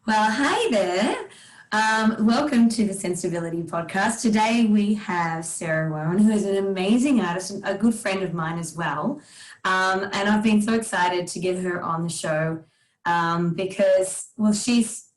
Well, hi there. Welcome to the Sensibility Podcast. Today we have Sarah Warren, who is an amazing artist and a good friend of mine as well. And I've been so excited to get her on the show because, well, she's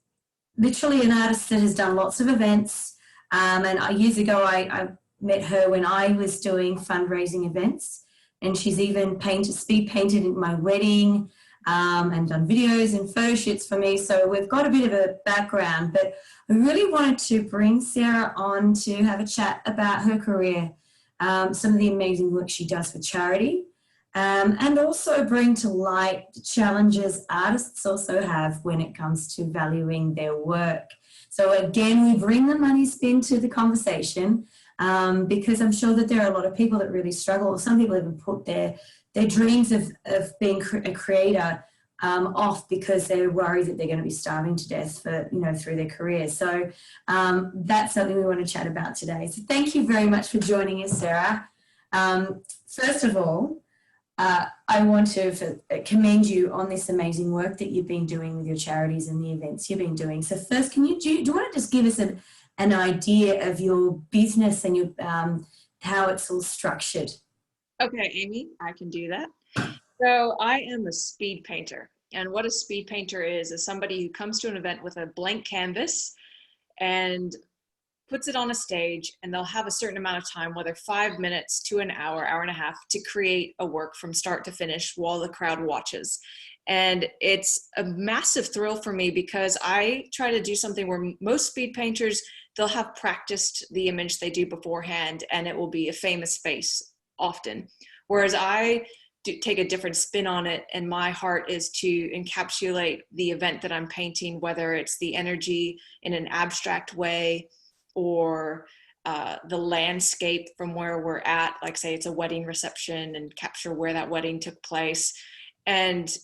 literally an artist that has done lots of events. Years ago, I met her when I was doing fundraising events, and she's even speed painted in my wedding and done videos and photo shoots for me. So we've got a bit of a background, but I really wanted to bring Sarah on to have a chat about her career, some of the amazing work she does for charity, and also bring to light the challenges artists also have when it comes to valuing their work. So again, we bring the money spin to the conversation because I'm sure that there are a lot of people that really struggle. Some people even put their dreams of being a creator off because they're worried that they're going to be starving to death through their career. So that's something we want to chat about today. So thank you very much for joining us, Sarah. First of all, I want to commend you on this amazing work that you've been doing with your charities and the events you've been doing. So first, do you want to just give us an idea of your business and your how it's all structured? Okay, Amy, I can do that. So I am a speed painter. And what a speed painter is somebody who comes to an event with a blank canvas and puts it on a stage, and they'll have a certain amount of time, whether 5 minutes to an hour, hour and a half, to create a work from start to finish while the crowd watches. And it's a massive thrill for me because I try to do something where most speed painters, they'll have practiced the image they do beforehand, and it will be a famous face often. Whereas I take a different spin on it, and my heart is to encapsulate the event that I'm painting, whether it's the energy in an abstract way or the landscape from where we're at, like say it's a wedding reception, and capture where that wedding took place and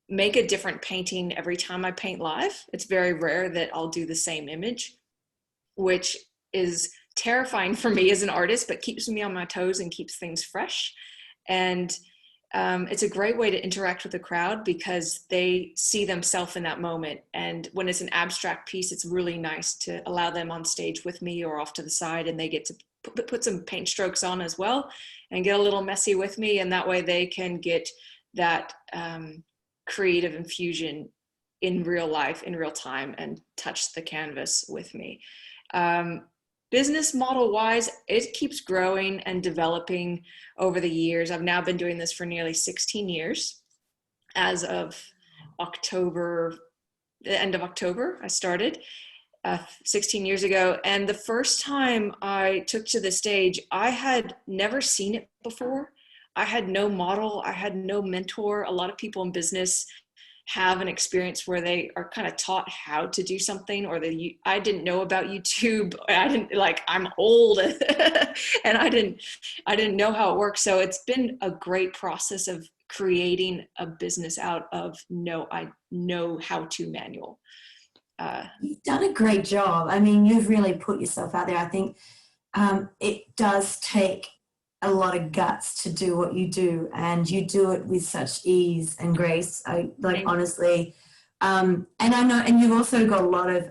make a different painting every time I paint live. It's very rare that I'll do the same image, which is terrifying for me as an artist, but keeps me on my toes and keeps things fresh. And it's a great way to interact with the crowd because they see themselves in that moment. And when it's an abstract piece, it's really nice to allow them on stage with me or off to the side, and they get to put some paint strokes on as well and get a little messy with me. And that way they can get that creative infusion in real life, in real time, and touch the canvas with me. Business model wise, it keeps growing and developing over the years. I've now been doing this for nearly 16 years. As of October, the end of October, I started 16 years ago. And the first time I took to the stage, I had never seen it before. I had no model, I had no mentor. A lot of people in business have an experience where they are kind of taught how to do something, or I didn't know about YouTube. I'm old and I didn't know how it works. So it's been a great process of creating a business out of I know how to manual. You've done a great job. I mean, you've really put yourself out there. I think it does take a lot of guts to do what you do, and you do it with such ease and grace. Honestly. And I know, and you've also got a lot of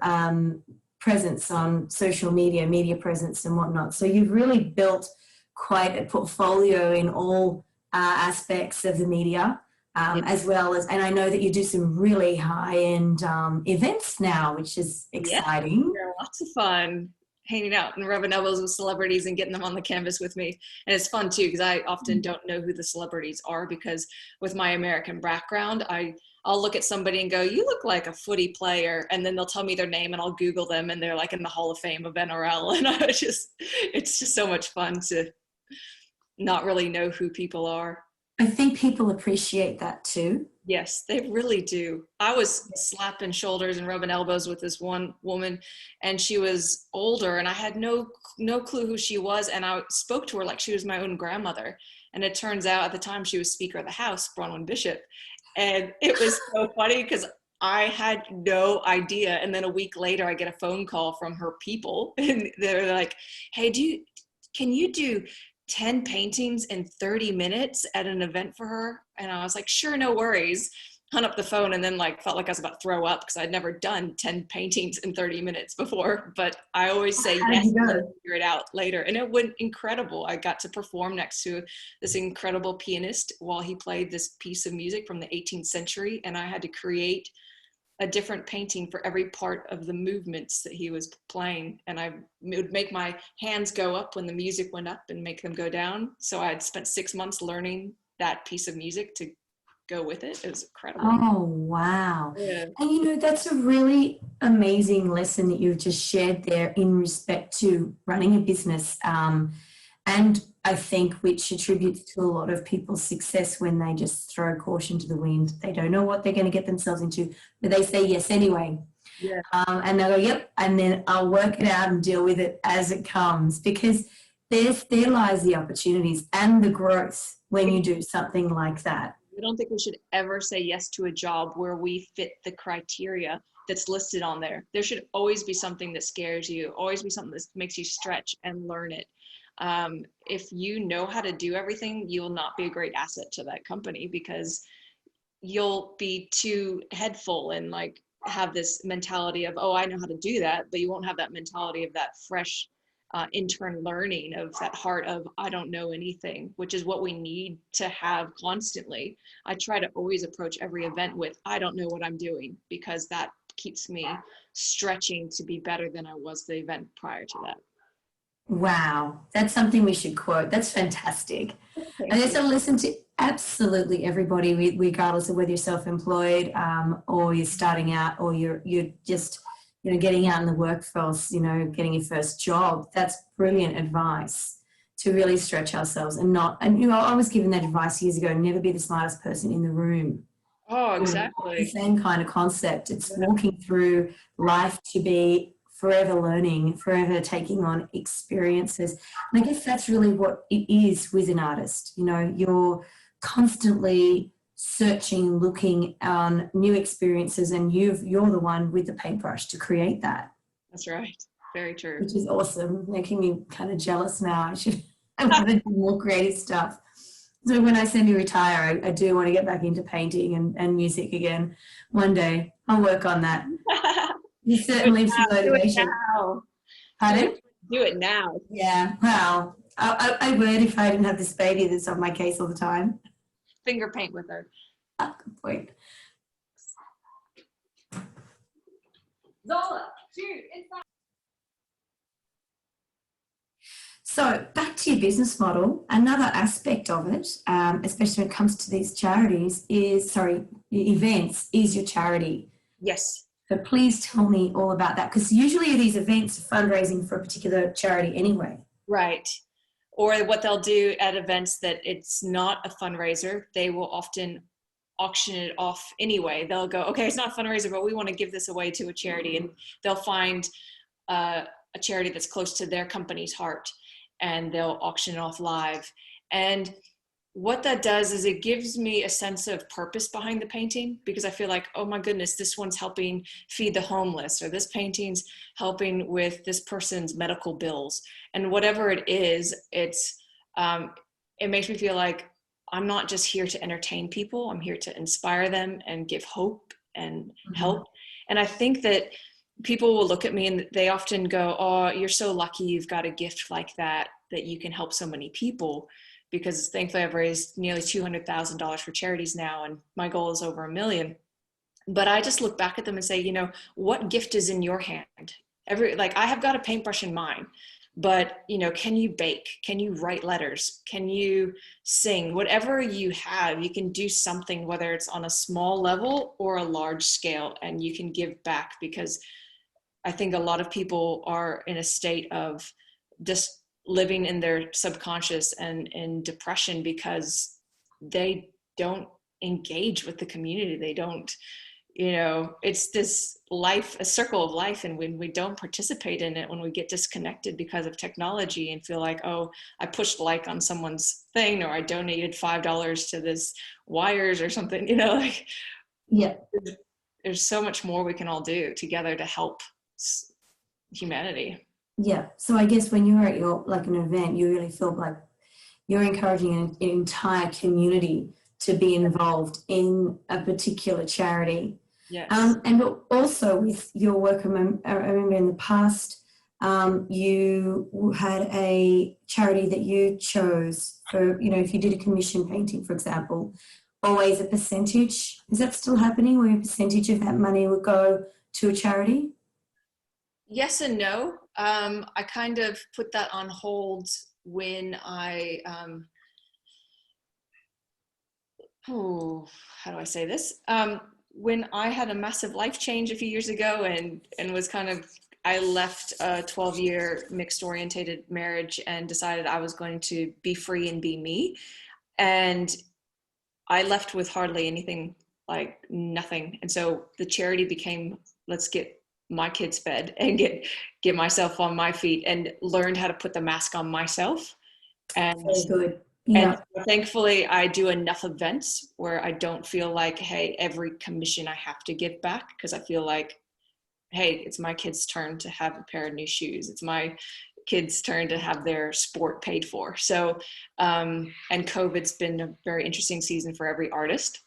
presence on social media presence and whatnot. So you've really built quite a portfolio in all aspects of the media. As well as, and I know that you do some really high-end events now, which is exciting. Yeah, they're lots of fun hanging out and rubbing elbows with celebrities and getting them on the canvas with me. And it's fun too, because I often don't know who the celebrities are, because with my American background, I'll look at somebody and go, you look like a footy player. And then they'll tell me their name and I'll Google them and they're like in the Hall of Fame of NRL. And it's just so much fun to not really know who people are. I think people appreciate that too. Yes, they really do. I was slapping shoulders and rubbing elbows with this one woman, and she was older, and I had no clue who she was, and I spoke to her like she was my own grandmother. And it turns out at the time she was Speaker of the House, Bronwyn Bishop. And it was so funny because I had no idea. And then a week later, I get a phone call from her people, and they're like, hey, can you do 10 paintings in 30 minutes at an event for her? And I was like, sure, no worries. hung up the phone and then like felt like I was about to throw up because I'd never done 10 paintings in 30 minutes before. But I always say How did yes you and then go? figure it out later. And it went incredible. I got to perform next to this incredible pianist while he played this piece of music from the 18th century. And I had to create a different painting for every part of the movements that he was playing. And I would make my hands go up when the music went up and make them go down. So I had spent 6 months learning that piece of music to go with it. It was incredible. Oh, wow. Yeah. And that's a really amazing lesson that you've just shared there in respect to running a business. And I think which attributes to a lot of people's success when they just throw caution to the wind. They don't know what they're going to get themselves into, but they say yes anyway. Yeah. And they'll go, yep, and then I'll work it out and deal with it as it comes, because there lies the opportunities and the growth when you do something like that. I don't think we should ever say yes to a job where we fit the criteria that's listed on there. There should always be something that scares you, always be something that makes you stretch and learn it. If you know how to do everything, you will not be a great asset to that company because you'll be too head full and like have this mentality of, oh, I know how to do that, but you won't have that mentality of that fresh intern learning, of that heart of I don't know anything, which is what we need to have constantly. I try to always approach every event with I don't know what I'm doing, because that keeps me stretching to be better than I was the event prior to that. Wow, that's something we should quote. That's fantastic. I guess I listen to absolutely everybody, regardless of whether you're self-employed or you're starting out, or you're just getting out in the workforce, getting your first job. That's brilliant advice to really stretch ourselves and not. And I was given that advice years ago: never be the smartest person in the room. Oh, The exactly. same kind of concept. It's walking through life to be forever learning, forever taking on experiences. And I guess that's really what it is with an artist. You're constantly searching, looking on new experiences, and you're the one with the paintbrush to create that. That's right. Very true. Which is awesome, making me kind of jealous now. I want to do more creative stuff. So when I semi-retire, I do want to get back into painting and music again. One day, I'll work on that. You certainly some motivation. Pardon? Do it now. Yeah. Wow. I would if I didn't have this baby that's on my case all the time. Finger paint with her. Good point. Zola, shoot. So back to your business model, another aspect of it, especially when it comes to these events, is your charity. Yes. So please tell me all about that, because usually these events are fundraising for a particular charity anyway. Right. Or what they'll do at events that it's not a fundraiser, they will often auction it off anyway. They'll go, okay, it's not a fundraiser, but we want to give this away to a charity. And they'll find a charity that's close to their company's heart, and they'll auction it off live. And what that does is it gives me a sense of purpose behind the painting, because I feel like, oh my goodness, this one's helping feed the homeless, or this painting's helping with this person's medical bills. And whatever it is, it makes me feel like I'm not just here to entertain people. I'm here to inspire them and give hope and help. And I think that people will look at me and they often go, oh, you're so lucky you've got a gift like that you can help so many people. Because thankfully I've raised nearly $200,000 for charities now, and my goal is over $1 million. But I just look back at them and say, what gift is in your hand? I have got a paintbrush in mine, but can you bake? Can you write letters? Can you sing? Whatever you have, you can do something, whether it's on a small level or a large scale, and you can give back. Because I think a lot of people are in a state of just living in their subconscious and in depression because they don't engage with the community. They don't, it's this life, a circle of life. And when we don't participate in it, when we get disconnected because of technology and feel like, oh, I pushed like on someone's thing, or I donated $5 to this wires or something, yeah, there's so much more we can all do together to help humanity. Yeah. So I guess when you're at an event, you really feel like you're encouraging an entire community to be involved in a particular charity. Yes. And also with your work, I remember in the past, you had a charity that you chose for, if you did a commission painting, for example, always a percentage. Is that still happening where a percentage of that money would go to a charity? Yes and no. I kind of put that on hold when I, how do I say this? When I had a massive life change a few years ago and was kind of, I left a 12-year mixed orientated marriage and decided I was going to be free and be me. And I left with hardly anything, like nothing. And so the charity became, let's get my kids fed and get myself on my feet, and learned how to put the mask on myself. And Very good. Yeah. and thankfully, I do enough events where I don't feel like, hey, every commission I have to give back, because I feel like, hey, it's my kids' turn to have a pair of new shoes. It's my kids' turn to have their sport paid for. So, and COVID's been a very interesting season for every artist.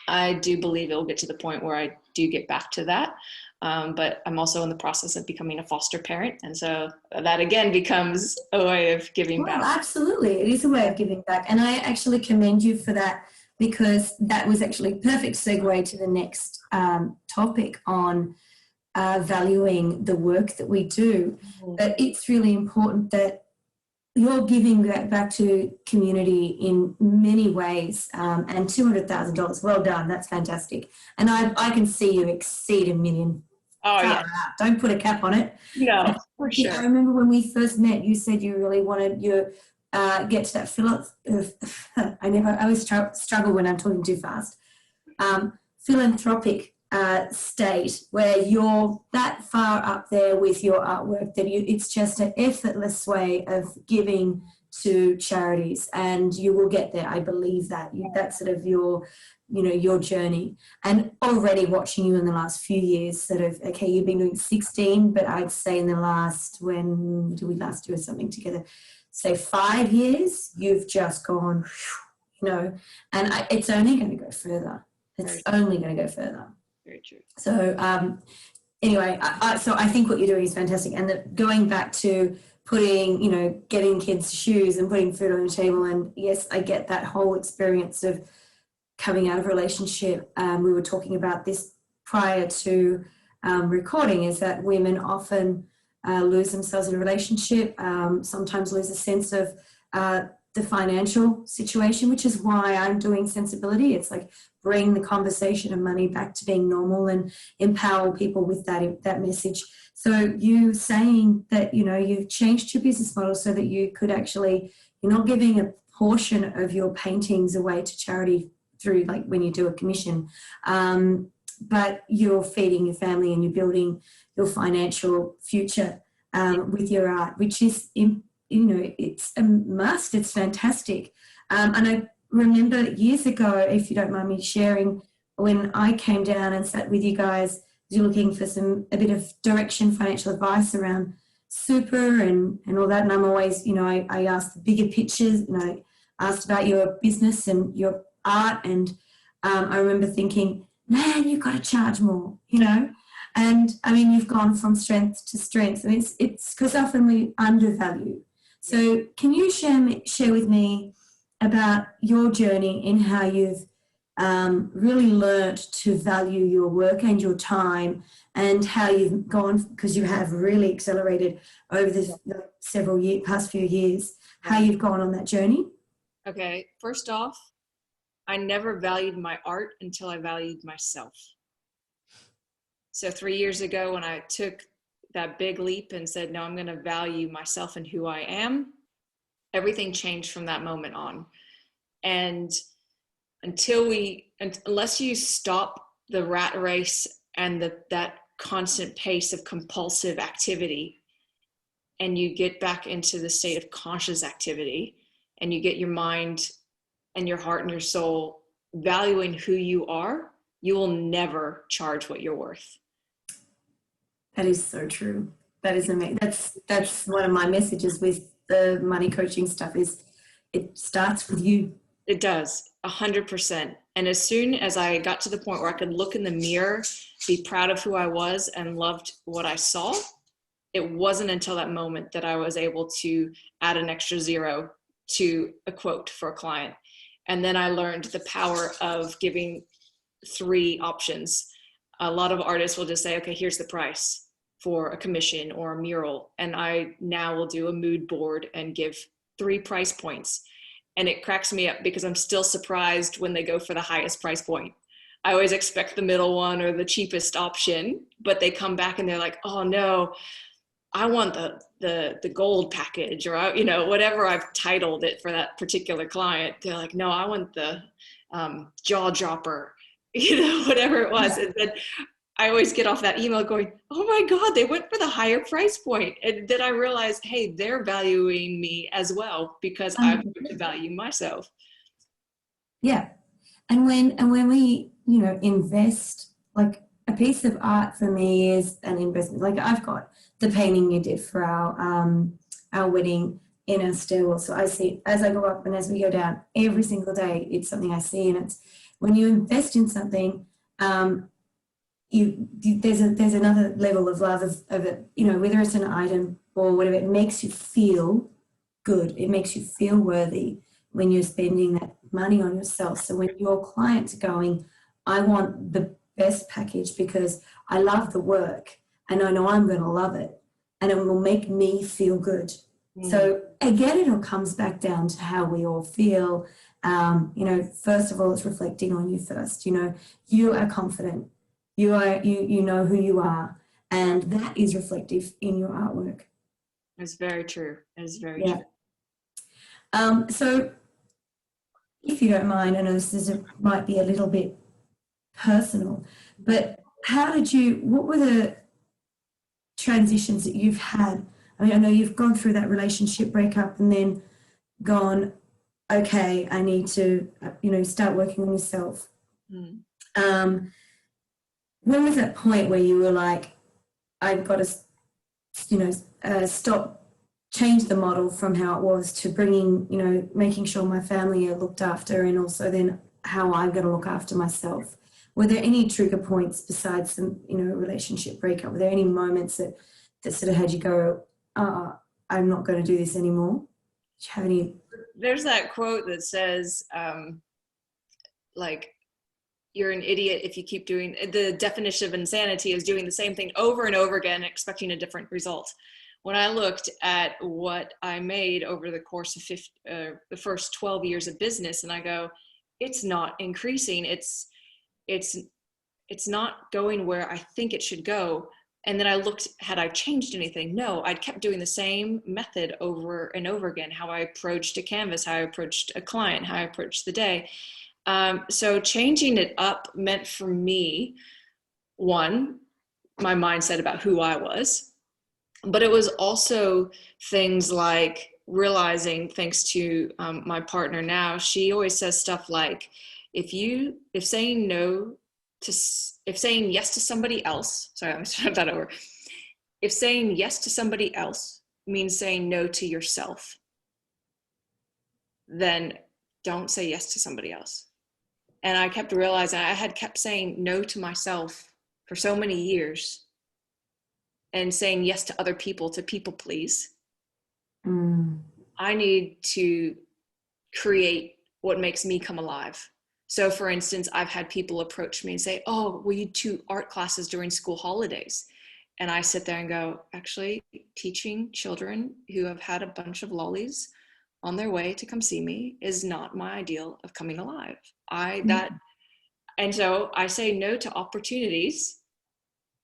I do believe it will get to the point where I do get back to that. But I'm also in the process of becoming a foster parent. And so that again becomes a way of giving back. Absolutely. It is a way of giving back. And I actually commend you for that, because that was actually a perfect segue to the next topic on valuing the work that we do. But it's really important that you're giving that back to community in many ways, and $200,000, well done, that's fantastic. And I can see you exceed $1 million. Oh, yeah. Don't put a cap on it. No, for sure. I remember when we first met, you said you really wanted your get to that I always struggle when I'm talking too fast. Philanthropic state where you're that far up there with your artwork that it's just an effortless way of giving to charities, and you will get there. I believe that. That's sort of your journey. And already watching you in the last few years, sort of, okay, you've been doing 16, but I'd say in the last, when did we last do something together? Say 5 years, you've just gone, and it's only going to go further. It's only going to go further. Very true. So anyway, so I think what you're doing is fantastic. And going back to putting, getting kids shoes and putting food on the table. And yes, I get that whole experience of coming out of a relationship. We were talking about this prior to recording, is that women often lose themselves in a relationship, sometimes lose a sense of the financial situation, which is why I'm doing sensibility. It's like bring the conversation of money back to being normal and empower people with that message. So you saying that, you've changed your business model so that you could actually, you're not giving a portion of your paintings away to charity through, like when you do a commission, but you're feeding your family and you're building your financial future with your art, which is, it's a must. It's fantastic. And I remember years ago, if you don't mind me sharing, when I came down and sat with you guys, you're looking for a bit of direction, financial advice around super and all that. And I'm always, I asked the bigger pictures, and I asked about your business and your art. And I remember thinking, man, you've got to charge more, And I mean, you've gone from strength to strength. I mean, it's because often we undervalue. So can you share with me about your journey in how you've really learnt to value your work and your time, and how you've gone, because you have really accelerated over the past few years, how you've gone on that journey? Okay, first off, I never valued my art until I valued myself. So 3 years ago, when I took that big leap and said, no, I'm going to value myself and who I am, everything changed from that moment on. And unless you stop the rat race and that constant pace of compulsive activity, and you get back into the state of conscious activity, and you get your mind and your heart and your soul valuing who you are, you will never charge what you're worth. That is so true. That is amazing. That's one of my messages with the money coaching stuff, is it starts with you. It does. 100%. And as soon as I got to the point where I could look in the mirror, be proud of who I was and loved what I saw, it wasn't until that moment that I was able to add an extra zero to a quote for a client. And then I learned the power of giving 3 options. A lot of artists will just say, okay, here's the price for a commission or a mural. And I now will do a mood board and give 3 price points. And it cracks me up because I'm still surprised when they go for the highest price point. I always expect the middle one or the cheapest option, but they come back and they're like, oh no, I want the gold package, or, you know, whatever I've titled it for that particular client. They're like, no, I want the jaw dropper, you know, whatever it was. And then I always get off that email going, oh my God, they went for the higher price point. And then I realized, hey, they're valuing me as well because I've learned to value myself. Yeah. And when we, you know, invest, like a piece of art for me is an investment. Like I've got the painting you did for our wedding in our stairwell. So I see as I go up and as we go down every single day, it's something I see. And it's when you invest in something, there's another level of love of it, you know, whether it's an item or whatever, it makes you feel good. It makes you feel worthy when you're spending that money on yourself. So when your clients are going, I want the best package because I love the work and I know I'm going to love it and it will make me feel good. So again, it all comes back down to how we all feel. You know, first of all, it's reflecting on you first. You know, you are confident. You know who you are, and that is reflective in your artwork. It's very true. It's very true. So if you don't mind, I know might be a little bit personal, but what were the transitions that you've had? I mean, I know you've gone through that relationship breakup and then gone, okay, I need to, you know, start working on yourself. When was that point where you were like, I've got to, you know, change the model from how it was to bringing, you know, making sure my family are looked after and also then how I'm going to look after myself? Were there any trigger points besides the, you know, relationship breakup? Were there any moments that sort of had you go, I'm not going to do this anymore? Did you have any? There's that quote that says, like, you're an idiot if you keep doing, the definition of insanity is doing the same thing over and over again, expecting a different result. When I looked at what I made over the course of the first 12 years of business, and I go, it's not increasing. It's not going where I think it should go. And then I looked, had I changed anything? No, I'd kept doing the same method over and over again, how I approached a canvas, how I approached a client, how I approached the day. So changing it up meant for me, one, my mindset about who I was, but it was also things like realizing, thanks to my partner now, she always says stuff like, if saying yes to somebody else, sorry, let me start that over. If saying yes to somebody else means saying no to yourself, then don't say yes to somebody else. And I kept realizing I had kept saying no to myself for so many years and saying yes to other people, to people please. I need to create what makes me come alive. So for instance, I've had people approach me and say, oh, will you do art classes during school holidays? And I sit there and go, actually, teaching children who have had a bunch of lollies on their way to come see me is not my ideal of coming alive. And so I say no to opportunities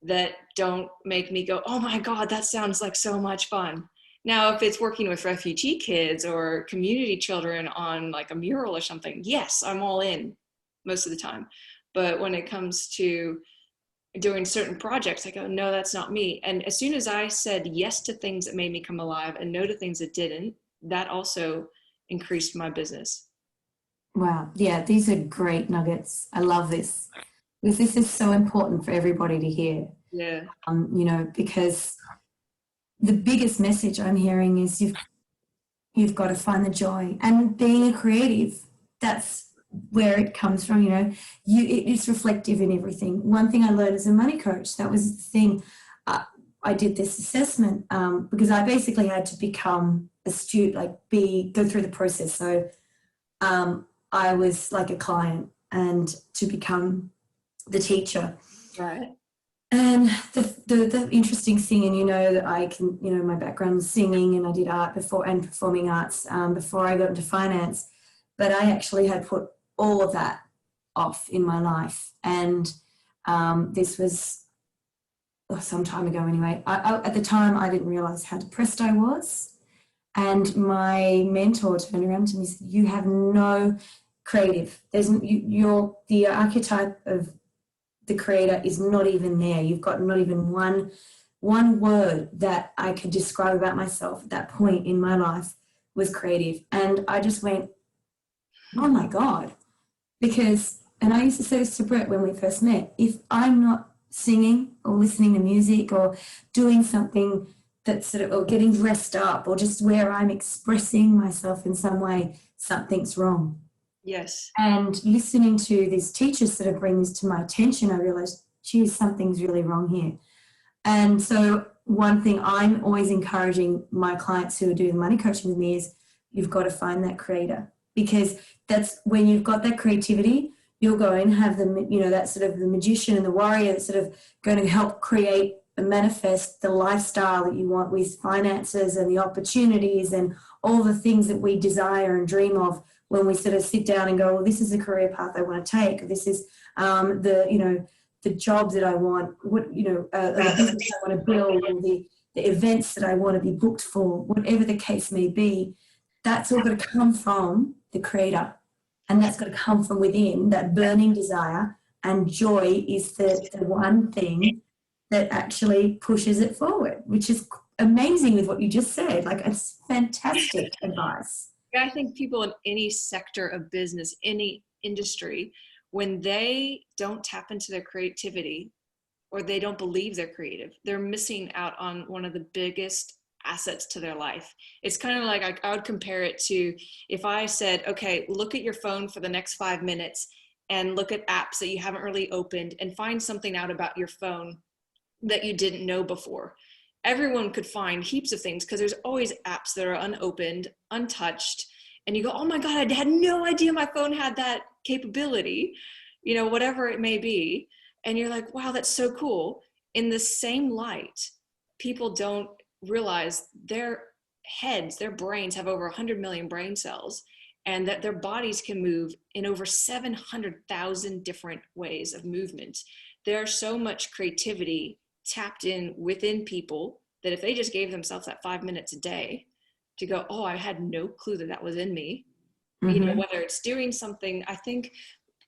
that don't make me go, oh my God, that sounds like so much fun. Now, if it's working with refugee kids or community children on like a mural or something, yes, I'm all in most of the time. But when it comes to doing certain projects, I go, no, that's not me. And as soon as I said yes to things that made me come alive and no to things that didn't, that also increased my business. Wow. Yeah, these are great nuggets. I love this. Because this is so important for everybody to hear. Yeah. You know, because the biggest message I'm hearing is you've got to find the joy. And being a creative, that's where it comes from. It's reflective in everything. One thing I learned as a money coach, that was the thing. I did this assessment because I basically had to become a student, go through the process. So I was like a client and to become the teacher. Right. And the interesting thing, and that I can, my background was singing and I did art before and performing arts before I got into finance, but I actually had put all of that off in my life. And this was some time ago anyway. At the time, I didn't realize how depressed I was. And my mentor turned around to me and said, "You have no creative. You're the archetype of the creator is not even there. You've got not even one word that I could describe about myself at that point in my life was creative." And I just went, oh my God. And I used to say this to Brett when we first met, if I'm not singing or listening to music or doing something that's or getting dressed up or just where I'm expressing myself in some way, something's wrong. Yes. And listening to these teachers sort of bring this to my attention, I realized, geez, something's really wrong here. And so one thing I'm always encouraging my clients who are doing money coaching with me is you've got to find that creator, because that's when you've got that creativity, you'll go and have that sort of the magician and the warrior that's sort of going to help create and manifest the lifestyle that you want with finances and the opportunities and all the things that we desire and dream of when we sort of sit down and go, well, this is the career path I want to take. This is the jobs that I want, the business I want to build, or the events that I want to be booked for, whatever the case may be. That's all got to come from the creator. And that's got to come from within, that burning desire. And joy is the one thing that actually pushes it forward, which is amazing with what you just said. Like, it's fantastic advice. Yeah, I think people in any sector of business, any industry, when they don't tap into their creativity or they don't believe they're creative, they're missing out on one of the biggest assets to their life. It's kind of like, I would compare it to if I said, okay, look at your phone for the next 5 minutes and look at apps that you haven't really opened and find something out about your phone that you didn't know before. Everyone could find heaps of things because there's always apps that are unopened, untouched, and you go, oh my God, I had no idea my phone had that capability, whatever it may be. And you're like, wow, that's so cool. In the same light, people don't realize their heads, their brains have over 100 million brain cells, and that their bodies can move in over 700,000 different ways of movement. There's so much creativity tapped in within people that if they just gave themselves that 5 minutes a day to go, oh, I had no clue that was in me. Mm-hmm. Whether it's doing something, I think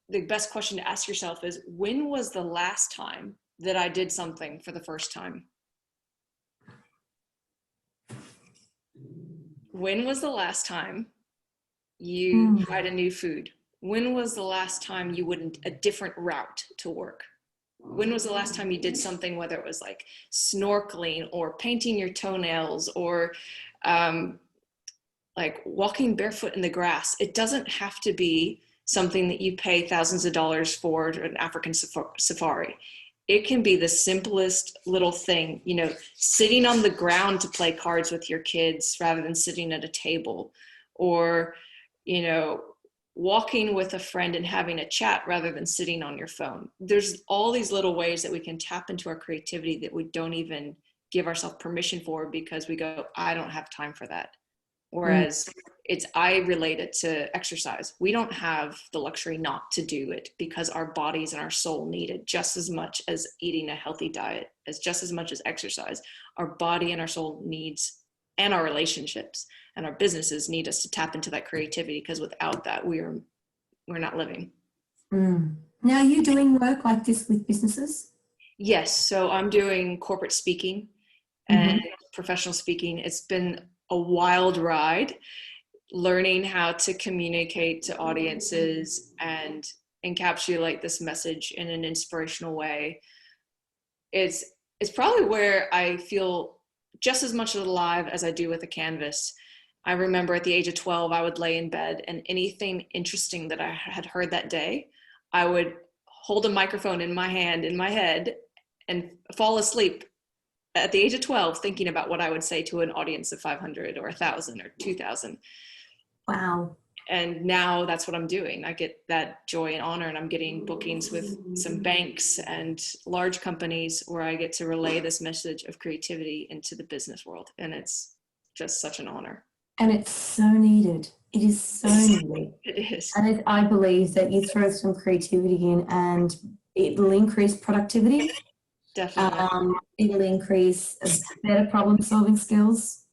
the best question to ask yourself is, when was the last time that I did something for the first time? When was the last time you tried a new food? When was the last time you went a different route to work? When was the last time you did something, whether it was like snorkeling or painting your toenails or like walking barefoot in the grass? It doesn't have to be something that you pay thousands of dollars for an African safari. It can be the simplest little thing, sitting on the ground to play cards with your kids rather than sitting at a table, or, walking with a friend and having a chat rather than sitting on your phone. There's all these little ways that we can tap into our creativity that we don't even give ourselves permission for because we go, I don't have time for that. Whereas I relate it to exercise. We don't have the luxury not to do it because our bodies and our soul need it just as much as eating a healthy diet, just as much as exercise. Our body and our soul needs, and our relationships and our businesses need us to tap into that creativity, because without that, we're not living. Now, are you doing work like this with businesses? Yes. So I'm doing corporate speaking and professional speaking. It's been a wild ride, learning how to communicate to audiences and encapsulate this message in an inspirational way. It's probably where I feel just as much alive as I do with a canvas. I remember at the age of 12, I would lay in bed and anything interesting that I had heard that day, I would hold a microphone in my hand, in my head, and fall asleep at the age of 12 thinking about what I would say to an audience of 500 or 1,000 or 2,000. Wow. And now that's what I'm doing. I get that joy and honor, and I'm getting bookings with some banks and large companies where I get to relay this message of creativity into the business world. And it's just such an honor. And it's so needed. It is so needed. It is. And I believe that you throw some creativity in and it will increase productivity. Definitely. It'll increase better problem solving skills.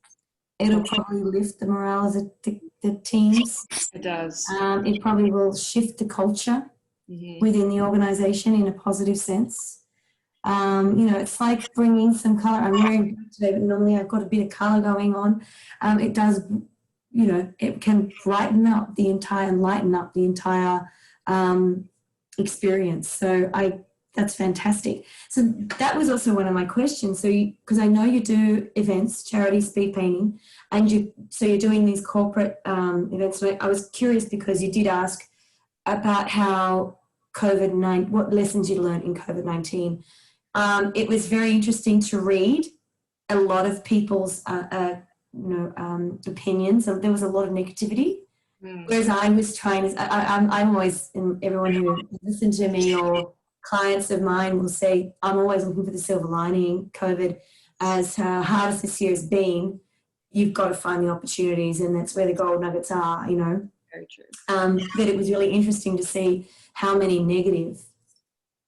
It'll probably lift the morale of the teams. It does. It probably will shift the culture within the organization in a positive sense. It's like bringing some color. I'm wearing black today, but normally I've got a bit of color going on. It does, it can lighten up the entire experience. So that's fantastic. So that was also one of my questions. So because I know you do events, charity speed painting, and you're doing these corporate events. And I was curious because you did ask about how what lessons you learned in COVID-19. It was very interesting to read a lot of people's opinions. So there was a lot of negativity. Whereas I was trying to, I'm always, and everyone who listens to me or clients of mine will say, I'm always looking for the silver lining. COVID, as hard as this year has been, you've got to find the opportunities, and that's where the gold nuggets are, Very true. But it was really interesting to see how many negative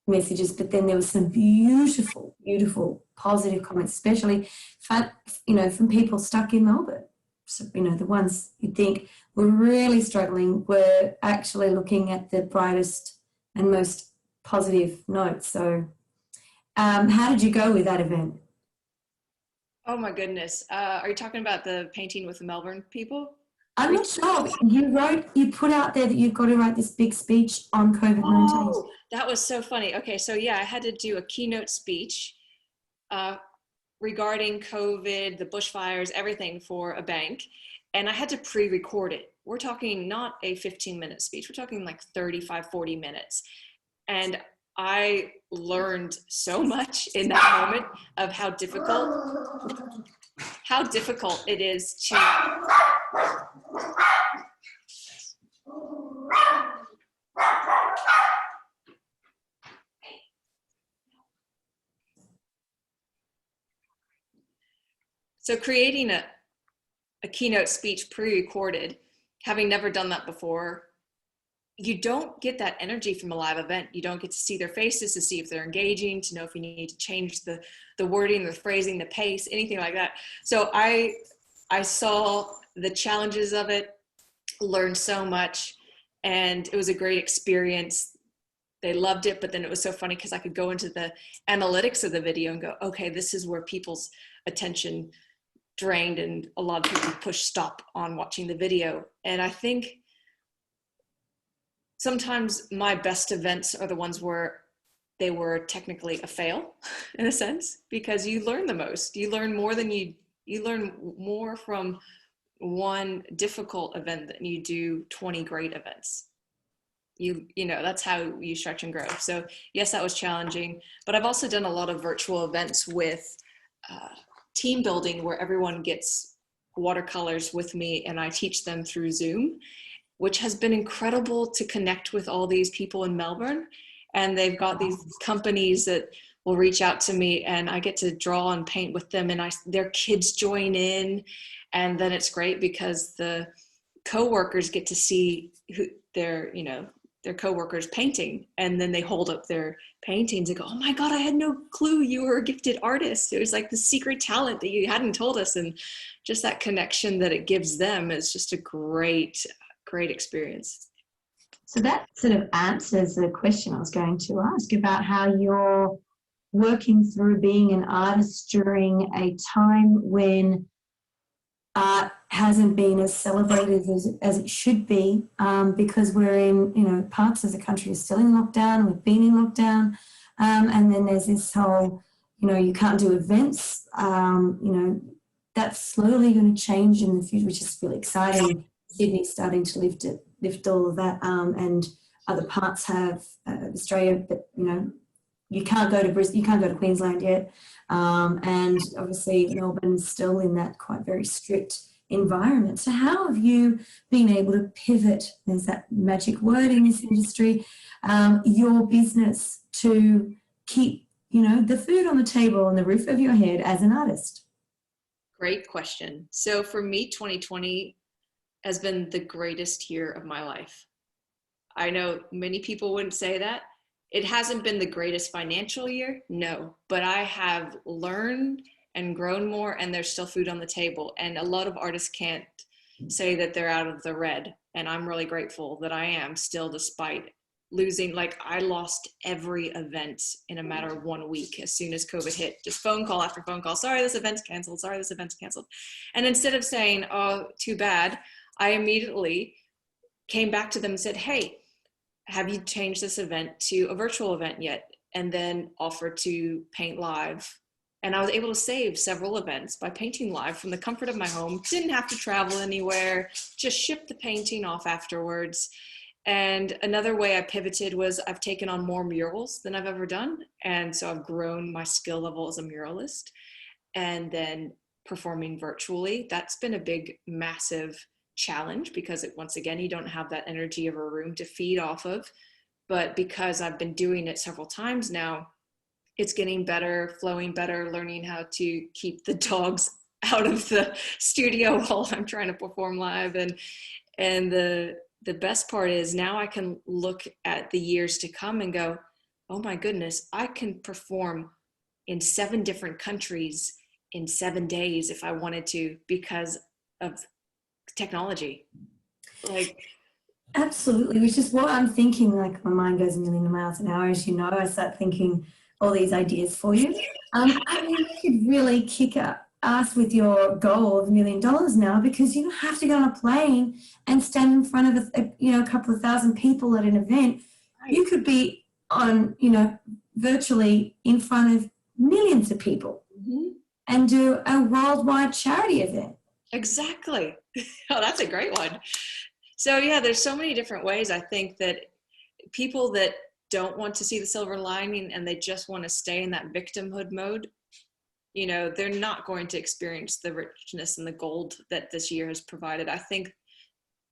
messages, but then there was some beautiful, beautiful positive comments, especially from people stuck in Melbourne. So, the ones you think were really struggling were actually looking at the brightest and most positive notes. So how did you go with that event? Oh my goodness. Are you talking about the painting with the Melbourne people? I'm not sure. You put out there that you've got to write this big speech on COVID-19. Oh, that was so funny. Okay, so yeah, I had to do a keynote speech regarding COVID, the bushfires, everything for a bank. And I had to pre-record it. We're talking not a 15-minute speech. We're talking like 35, 40 minutes. And I learned so much in that moment of how difficult it is to So creating a keynote speech pre-recorded, having never done that before, you don't get that energy from a live event. You don't get to see their faces, to see if they're engaging, to know if you need to change the wording, the phrasing, the pace, anything like that. So I saw the challenges of it, learned so much, and it was a great experience. They loved it, but then it was so funny because I could go into the analytics of the video and go, okay, this is where people's attention drained, and a lot of people push stop on watching the video. And I think sometimes my best events are the ones where they were technically a fail, in a sense, because you learn the most. You learn more than you learn more from one difficult event than you do 20 great events. You know, that's how you stretch and grow. So yes, that was challenging, but I've also done a lot of virtual events with team building where everyone gets watercolors with me and I teach them through Zoom, which has been incredible to connect with all these people in Melbourne. And they've got these companies that will reach out to me and I get to draw and paint with them, and their kids join in. And then it's great because the coworkers get to see who their coworkers painting, and then they hold up their paintings and go, oh my God, I had no clue you were a gifted artist. It was like the secret talent that you hadn't told us. And just that connection that it gives them is just a great experience. So that sort of answers the question I was going to ask about how you're working through being an artist during a time when art hasn't been as celebrated as it should be, because we're in, parts of the country are still in lockdown, we've been in lockdown, and then there's this whole, you can't do events, that that's slowly going to change in the future, which is really exciting. Sydney's starting to lift all of that, and other parts have Australia, but you can't go to Brisbane, you can't go to Queensland yet, and obviously Melbourne's still in that quite very strict environment. So how have you been able to pivot, there's that magic word in this industry, your business to keep the food on the table and the roof over your head as an artist? Great question. So for me, 2020 has been the greatest year of my life. I know many people wouldn't say that. It hasn't been the greatest financial year, no, but I have learned and grown more, and there's still food on the table. And a lot of artists can't say that they're out of the red. And I'm really grateful that I am still, despite losing, like I lost every event in a matter of 1 week as soon as COVID hit. Just phone call after phone call. Sorry, this event's canceled. Sorry, this event's canceled. And instead of saying, oh, too bad, I immediately came back to them and said, hey, have you changed this event to a virtual event yet? And then offered to paint live. And I was able to save several events by painting live from the comfort of my home. Didn't have to travel anywhere, just shipped the painting off afterwards. And another way I pivoted was I've taken on more murals than I've ever done. And so I've grown my skill level as a muralist. And then performing virtually, that's been a big, massive challenge because once again, you don't have that energy of a room to feed off of. But because I've been doing it several times now, it's getting better, flowing better, learning how to keep the dogs out of the studio while I'm trying to perform live. And the best part is now I can look at the years to come and go, oh my goodness, I can perform in 7 different countries in 7 days if I wanted to because of technology. Like, absolutely, which is what I'm thinking. Like my mind goes a million miles an hour, as you know. I start thinking all these ideas for you. I mean, you could really kick ass with your goal of $1 million now, because you don't have to go on a plane and stand in front of a couple of thousand people at an event. Right. You could be on, virtually in front of millions of people and do a worldwide charity event. Exactly. Oh, that's a great one. So yeah, there's so many different ways. I think that people that don't want to see the silver lining and they just want to stay in that victimhood mode, they're not going to experience the richness and the gold that this year has provided. I think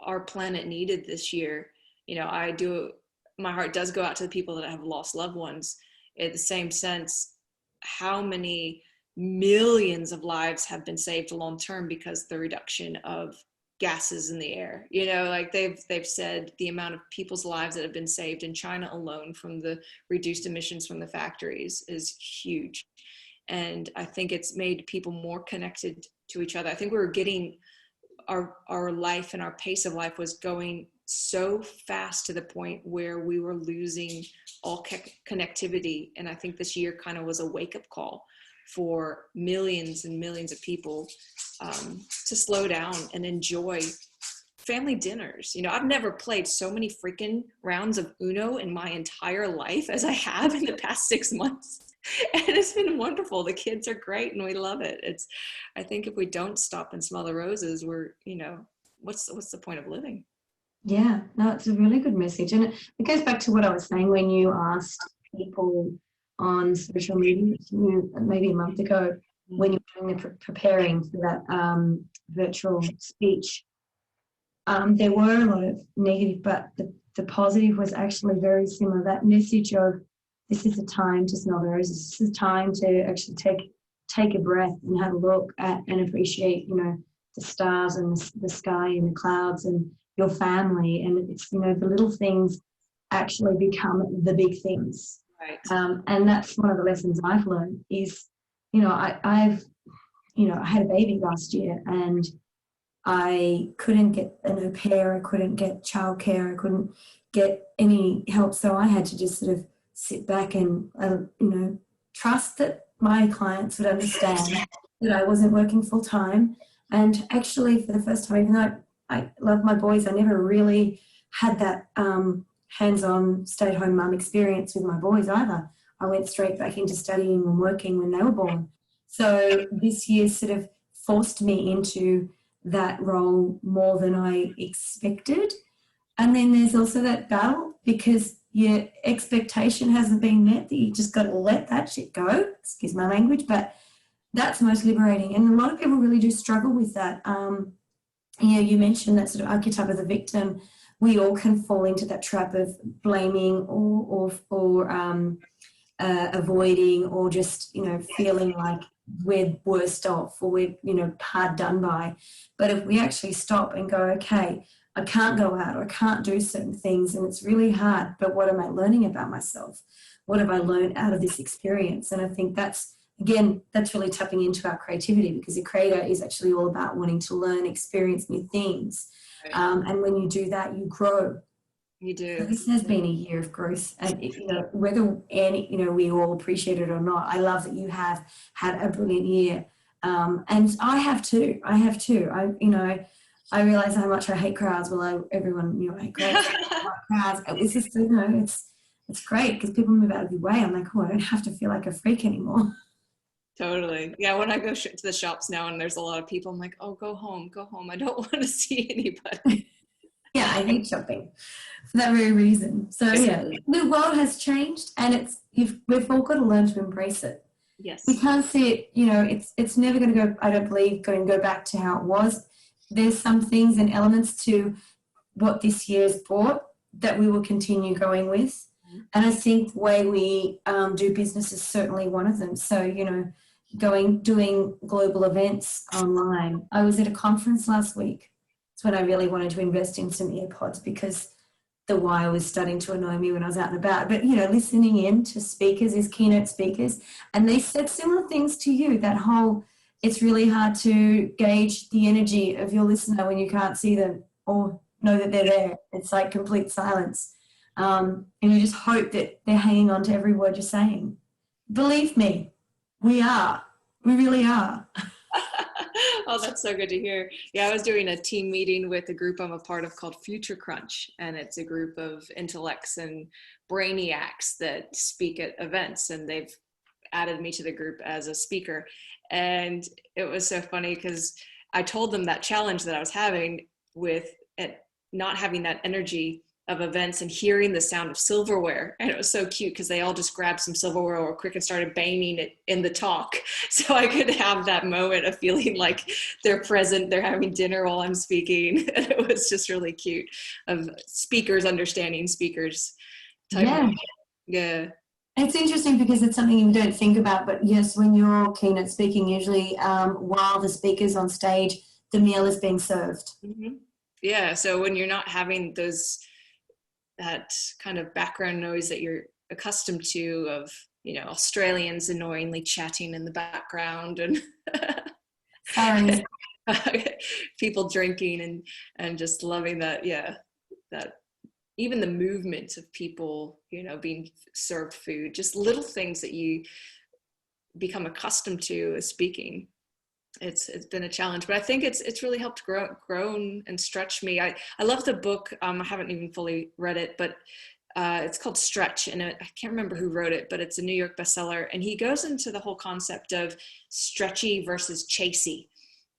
our planet needed this year. My heart does go out to the people that have lost loved ones. In the same sense, how many millions of lives have been saved long-term because the reduction of gases in the air, like they've said the amount of people's lives that have been saved in China alone from the reduced emissions from the factories is huge. And I think it's made people more connected to each other. I think we were getting our life and our pace of life was going so fast to the point where we were losing all connectivity. And I think this year kind of was a wake-up call for millions and millions of people to slow down and enjoy family dinners. I've never played so many freaking rounds of Uno in my entire life as I have in the past 6 months. And it's been wonderful. The kids are great and we love it. I think if we don't stop and smell the roses, we're, what's the point of living? Yeah, no, it's a really good message. And it goes back to what I was saying when you asked people on social media, maybe a month ago, when you were doing preparing for that virtual speech, there were a lot of negative, but the positive was actually very similar. That message of this is a time to smell the roses. This is a time to actually take a breath and have a look at and appreciate, the stars and the sky and the clouds and your family. And it's, the little things actually become the big things. Right. And that's one of the lessons I've learned is, I had a baby last year and I couldn't get an au pair, I couldn't get childcare, I couldn't get any help. So I had to just sort of sit back and, trust that my clients would understand that I wasn't working full time. And actually for the first time, even though I love my boys, I never really had that hands-on stay-at-home mum experience with my boys either. I went straight back into studying and working when they were born. So this year sort of forced me into that role more than I expected. And then there's also that battle because your expectation hasn't been met, that you just got to let that shit go, excuse my language, but that's most liberating. And a lot of people really do struggle with that. You mentioned that sort of archetype of the victim. We all can fall into that trap of blaming or avoiding, or just, feeling like we're worst off, or we're, hard done by. But if we actually stop and go, okay, I can't go out, or I can't do certain things, and it's really hard, but what am I learning about myself? What have I learned out of this experience? And I think that's really tapping into our creativity, because a creator is actually all about wanting to learn, experience new things. Right. And when you do that, you grow. You do. So this has been a year of growth, and whether we all appreciate it or not, I love that you have had a brilliant year, and I have too. I realize how much I hate crowds. Well, everyone I hate crowds. It's just it's great because people move out of your way. I'm like, oh, I don't have to feel like a freak anymore. Totally. Yeah, when I go to the shops now and there's a lot of people, I'm like, oh, go home. I don't want to see anybody. Yeah, I hate shopping for that very reason. So yeah, the world has changed, and we've all got to learn to embrace it. Yes. We can't see it, it's never going to go, I don't believe, going to go back to how it was. There's some things and elements to what this year's brought that we will continue going with. And I think the way we do business is certainly one of them. So, doing global events online. I was at a conference last week. It's when I really wanted to invest in some earpods, because the wire was starting to annoy me when I was out and about. But, listening in to speakers, these keynote speakers, and they said similar things to you, that whole, it's really hard to gauge the energy of your listener when you can't see them or know that they're there. It's like complete silence. And you just hope that they're hanging on to every word you're saying. Believe me, we are. We really are. Oh, that's so good to hear. Yeah, I was doing a team meeting with a group I'm a part of called Future Crunch, and it's a group of intellects and brainiacs that speak at events, and they've added me to the group as a speaker. And it was so funny because I told them that challenge that I was having with it, not having that energy of events and hearing the sound of silverware. And it was so cute because they all just grabbed some silverware real quick and started banging it in the talk. So I could have that moment of feeling like they're present, they're having dinner while I'm speaking. And it was just really cute, of speakers understanding speakers. Yeah. It's interesting because it's something you don't think about, but yes, when you're keynote speaking, usually while the speaker's on stage, the meal is being served. Mm-hmm. Yeah, so when you're not having that kind of background noise that you're accustomed to of, Australians annoyingly chatting in the background and people drinking and just loving that, that even the movement of people, being served food, just little things that you become accustomed to as speaking. It's been a challenge, but I think it's really helped grow and stretch me. I love the book. I haven't even fully read it, but it's called Stretch, and I can't remember who wrote it, but it's a New York bestseller. And he goes into the whole concept of stretchy versus chasey,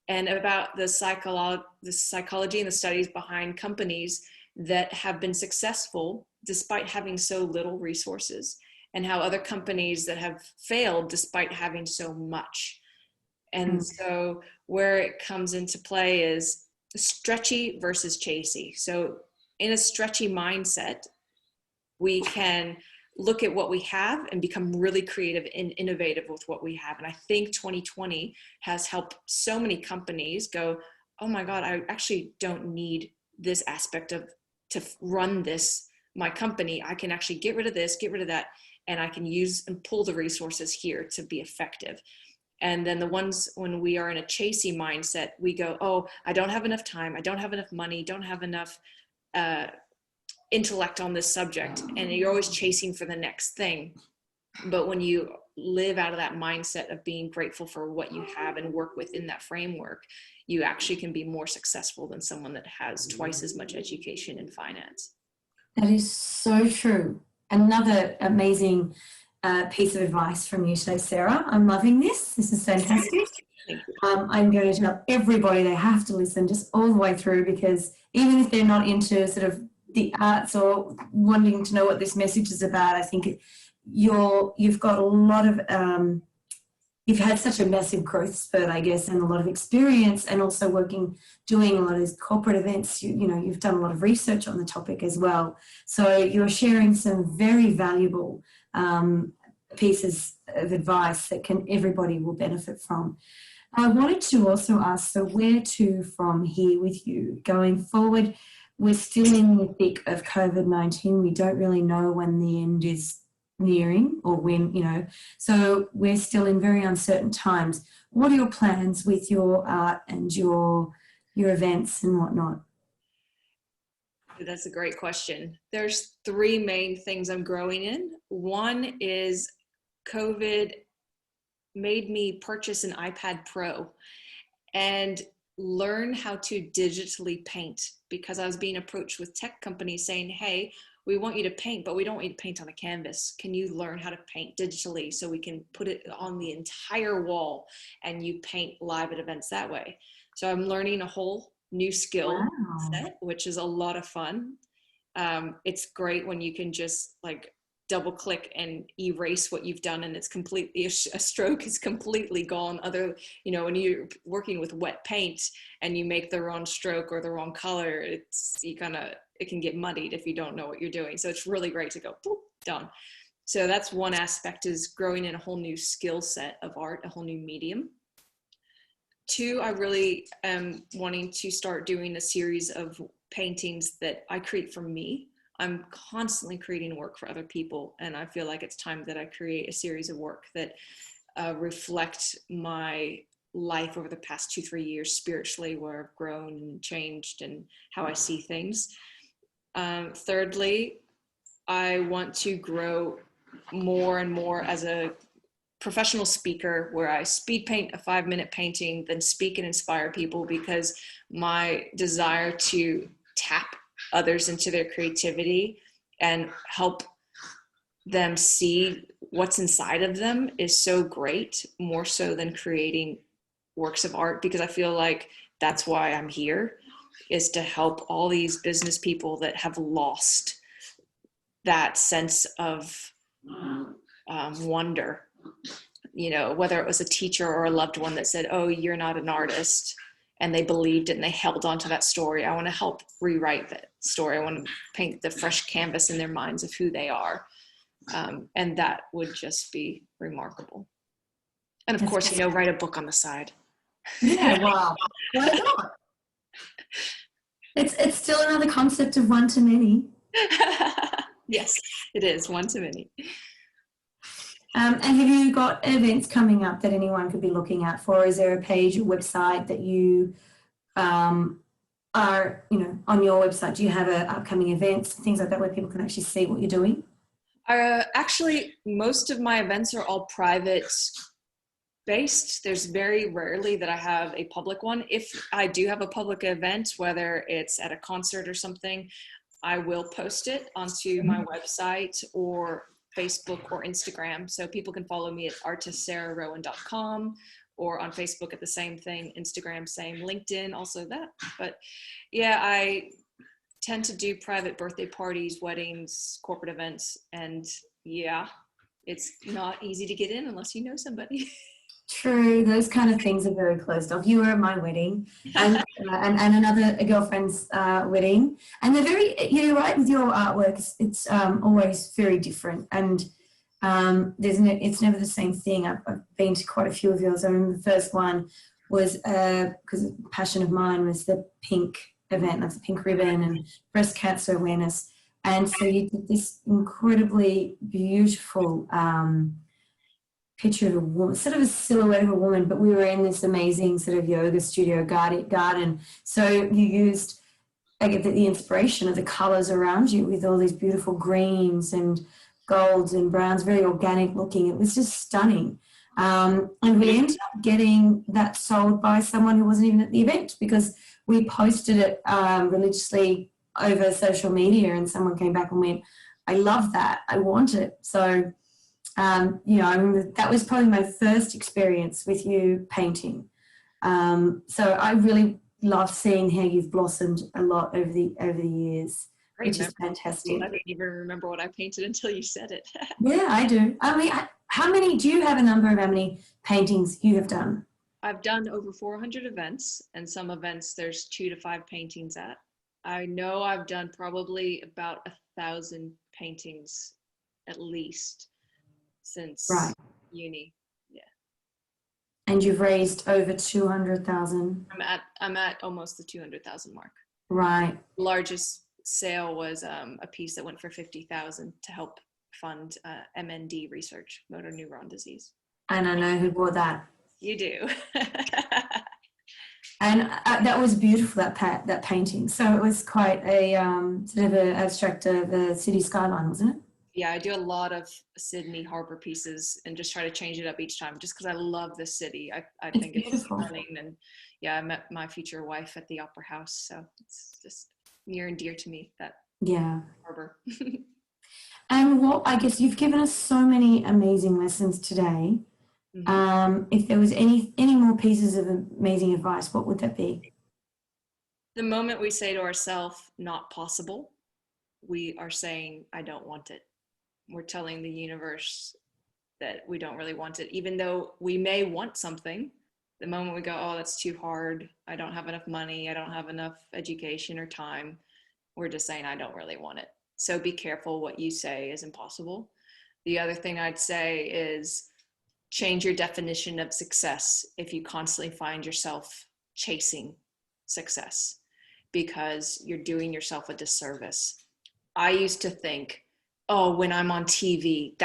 and about the psychology and the studies behind companies that have been successful despite having so little resources, and how other companies that have failed despite having so much. And so where it comes into play is stretchy versus chasey. So in a stretchy mindset, we can look at what we have and become really creative and innovative with what we have. And I think 2020 has helped so many companies go, oh my God, I actually don't need this aspect to run my company. I can actually get rid of this, get rid of that, and I can use and pull the resources here to be effective. And then the ones when we are in a chasey mindset, we go, oh, I don't have enough time. I don't have enough money, don't have enough intellect on this subject. And you're always chasing for the next thing. But when you live out of that mindset of being grateful for what you have and work within that framework, you actually can be more successful than someone that has twice as much education in finance. That is so true. Another amazing piece of advice from you today, Sarah. I'm loving this. This is fantastic. Thank you. I'm going to tell everybody they have to listen just all the way through, because even if they're not into sort of the arts or wanting to know what this message is about, I think you've got a lot of you've had such a massive growth spurt, I guess, and a lot of experience, and also doing a lot of corporate events. You've done a lot of research on the topic as well. So you're sharing some very valuable pieces of advice that everybody will benefit from. I wanted to also ask, so where to from here with you going forward? We're still in the thick of COVID-19. We don't really know when the end is nearing, or when, so we're still in very uncertain times. What are your plans with your art and your events and whatnot? That's a great question. There's three main things I'm growing in. One is COVID made me purchase an iPad Pro and learn how to digitally paint, because I was being approached with tech companies saying, hey, we want you to paint, but we don't want you to paint on a canvas. Can you learn how to paint digitally so we can put it on the entire wall and you paint live at events that way? So I'm learning a whole new skill set, which is a lot of fun. It's great when you can just like double click and erase what you've done, and it's completely, a stroke is completely gone. When you're working with wet paint and you make the wrong stroke or the wrong color, it can get muddied if you don't know what you're doing. So it's really great to go, boop, done. So that's one aspect, is growing in a whole new skill set of art, a whole new medium. Two, I really am wanting to start doing a series of paintings that I create for me. I'm constantly creating work for other people, and I feel like it's time that I create a series of work that reflect my life over the past 2-3 years spiritually, where I've grown and changed and how I see things. Thirdly, I want to grow more and more as a professional speaker, where I speed paint a 5-minute painting, then speak and inspire people, because my desire to tap others into their creativity and help them see what's inside of them is so great, more so than creating works of art, because I feel like that's why I'm here, is to help all these business people that have lost that sense of wonder. Whether it was a teacher or a loved one that said, oh, you're not an artist, and they believed it and they held on to that story. I want to help rewrite that story. I want to paint the fresh canvas in their minds of who they are. And that would just be remarkable. And of course, write a book on the side. Yeah, wow. Why not? It's still another concept of one to many. Yes, it is one to many. And have you got events coming up that anyone could be looking out for? Is there a page or website that you are, on your website? Do you have upcoming events, things like that, where people can actually see what you're doing? Actually, most of my events are all private based. There's very rarely that I have a public one. If I do have a public event, whether it's at a concert or something, I will post it onto my website or Facebook or Instagram. So people can follow me at artistsarahrowan.com, or on Facebook at the same thing, Instagram same, LinkedIn also that. But yeah, I tend to do private birthday parties, weddings, corporate events, and yeah, it's not easy to get in unless you know somebody. True, those kind of things are very closed off. You were at my wedding, and another girlfriend's wedding, and they're very, you're right with your artwork. It's always very different, and it's never the same thing. I've been to quite a few of yours. I remember the first one was because a passion of mine was the pink event, like the pink ribbon and breast cancer awareness, and so you did this incredibly beautiful picture of a woman, sort of a silhouette of a woman, but we were in this amazing sort of yoga studio garden. So you used, I get the inspiration of the colors around you with all these beautiful greens and golds and browns, very organic looking. It was just stunning. And we ended up getting that sold by someone who wasn't even at the event, because we posted it religiously over social media, and someone came back and went, I love that, I want it. So I remember that was probably my first experience with you painting. So I really love seeing how you've blossomed a lot over the years, Great which is memory. fantastic. I didn't even remember what I painted until you said it. Yeah, I do. I mean, how many, do you have a number of how many paintings you have done? I've done over 400 events, and some events there's 2 to 5 paintings at. I know I've done probably about 1,000 paintings at least Right. since uni. Yeah, And you've raised over 200,000. I'm at almost the 200,000 mark. Right. Largest sale was a piece that went for 50,000 to help fund MND research, motor neuron disease. And I know who bought that. You do. And that was beautiful, that painting. So it was quite a sort of an abstract of the city skyline, wasn't it? Yeah, I do a lot of Sydney Harbor pieces and just try to change it up each time just because I love the city. I It's think it's beautiful. stunning. And yeah, I met my future wife at the Opera House. So it's just near and dear to me, that Yeah. harbor. And what I guess you've given us so many amazing lessons today. Mhm. If there was any more pieces of amazing advice, what would that be? The moment we say to ourselves, not possible, we are saying, I don't want it. We're telling the universe that we don't really want it, even though we may want something. The moment we go, oh, that's too hard, I don't have enough money, I don't have enough education or time, we're just saying, I don't really want it. So be careful what you say is impossible. The other thing I'd say is change your definition of success if you constantly find yourself chasing success, because you're doing yourself a disservice. I used to think, oh, when I'm on TV,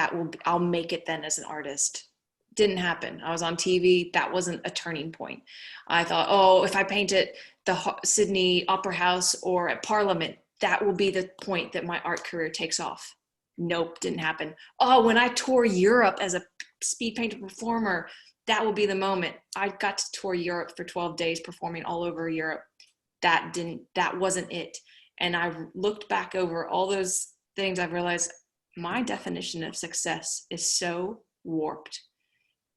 I'll make it then as an artist. Didn't happen. I was on TV. That wasn't a turning point. I thought, oh, if I paint at the Sydney Opera House or at Parliament, that will be the point that my art career takes off. Nope, didn't happen. Oh, when I tour Europe as a speed painter performer, that will be the moment. I got to tour Europe for 12 days, performing all over Europe. That wasn't it. And I looked back over all those things. I've realized my definition of success is so warped.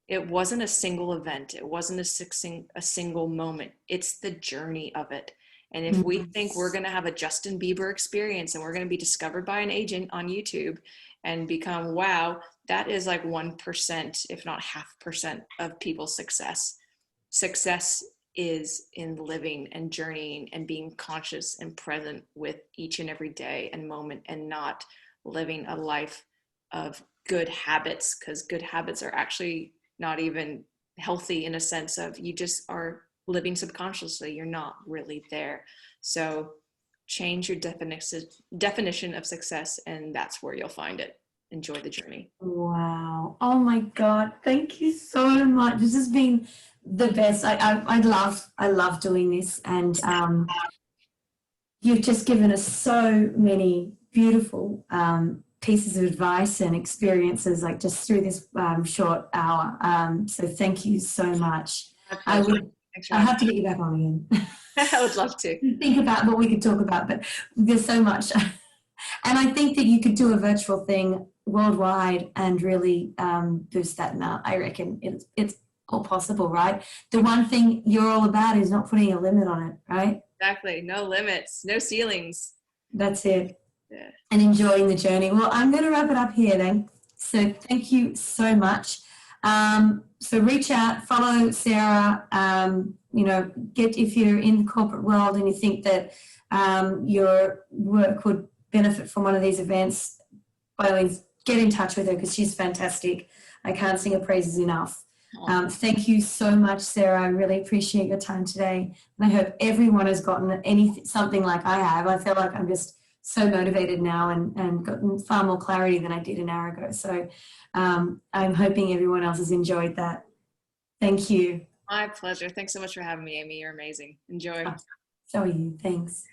It wasn't a single event. It wasn't a single moment. It's the journey of it. And if we think we're going to have a Justin Bieber experience and we're going to be discovered by an agent on YouTube and become, wow, that is like 1%, if not 0.5% of people's success. Success is in living and journeying and being conscious and present with each and every day and moment, and not living a life of good habits, because good habits are actually not even healthy, in a sense of you just are living subconsciously. You're not really there. So change your definition of success, and that's where you'll find it. Enjoy the journey. Wow. Oh my God. Thank you so much. This has been the best. I love doing this. And you've just given us so many beautiful pieces of advice and experiences, like just through this short hour. So thank you so much. I have to get you back on again. I would love to. Think about what we could talk about, but there's so much. And I think that you could do a virtual thing worldwide and really boost that amount. I reckon it's all possible, right? The one thing you're all about is not putting a limit on it, right? Exactly. No limits, no ceilings. That's it. Yeah. And enjoying the journey. Well, I'm going to wrap it up here then. So thank you so much. So reach out, follow Sarah. If you're in the corporate world and you think that your work would benefit from one of these events, by all means, get in touch with her because she's fantastic. I can't sing her praises enough. Thank you so much, Sarah. I really appreciate your time today. And I hope everyone has gotten something like I have. I feel like I'm just so motivated now and gotten far more clarity than I did an hour ago. So I'm hoping everyone else has enjoyed that. Thank you. My pleasure. Thanks so much for having me, Amy. You're amazing. Enjoy. So are you. Thanks.